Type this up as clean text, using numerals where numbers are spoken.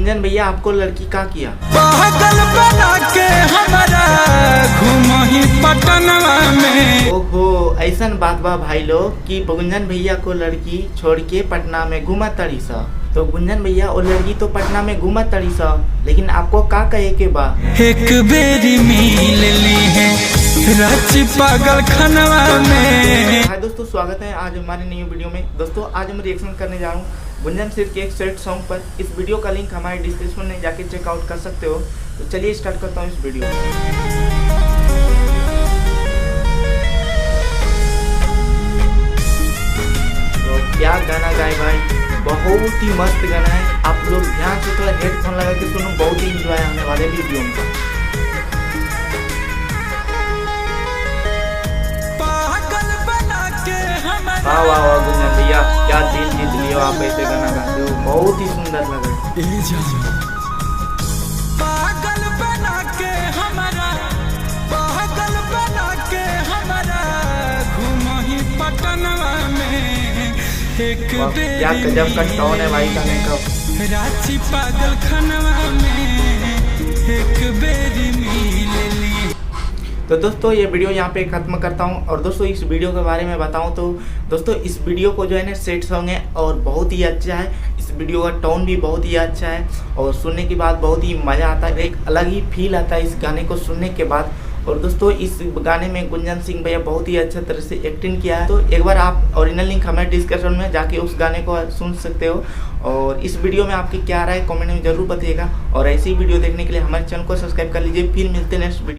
गुंजन भैया आपको लड़की का किया? पागल बना के हमारा घुमही पटनवा में। ओहो, ऐसन बात बा भाई लोग कि गुंजन भैया को लड़की छोड़ के पटना में घुमा तड़ी सा। तो गुंजन भैया और लड़की तो पटना में घुमा तड़ी सा, लेकिन आपको का कहे के बा? एक बेरी मिल ली है रांची पागल खनवा में। हाय दोस्तों, स्वागत है आज हमारी नई वीडियो में। दोस्तों आज हम रिएक्शन करने जा रहा हूँ गुंजन सिर के एक सेट सॉन्ग पर। इस वीडियो का लिंक हमारे डिस्क्रिप्शन में जाके चेकआउट कर सकते हो। तो चलिए स्टार्ट करता हूँ इस वीडियो। तो क्या गाना गाए भाई, बहुत ही मस्त गाना है। आप लोग ध्यान से थोड़ा हेडफोन लगा के सुनो, बहुत ही इंजॉय होने वाले वीडियो में। वाह वाह वाह गुंजन भैया, क्या दिल जीत लियो आप, ऐसे गाना गाते हो, बहुत ही सुंदर लग रहा है। पागल बना के हमारा, पागल बना के हमारा घुमही पटनवा में। एक क्या गजब का टोन है भाई गाने का। रांची पागल खनवा में एक बेरी मिल ली। तो दोस्तों ये वीडियो यहाँ पे खत्म करता हूँ। और दोस्तों इस वीडियो के बारे में बताऊँ तो दोस्तों इस वीडियो को जो है ना सेट सॉन्ग है और बहुत ही अच्छा है। इस वीडियो का टोन भी बहुत ही अच्छा है और सुनने के बाद बहुत ही मज़ा आता है, एक अलग ही फील आता है इस गाने को सुनने के बाद। और दोस्तों इस गाने में गुंजन सिंह भैया बहुत ही अच्छे तरह से एक्टिंग किया है। तो एक बार आप ओरिजिनल लिंक हमारे डिस्क्रिप्शन में जाके उस गाने को सुन सकते हो। और इस वीडियो में आपकी क्या राय कमेंट में जरूर बताइएगा। और ऐसी वीडियो देखने के लिए हमारे चैनल को सब्सक्राइब कर लीजिए। फिर मिलते हैं नेक्स्ट वीडियो।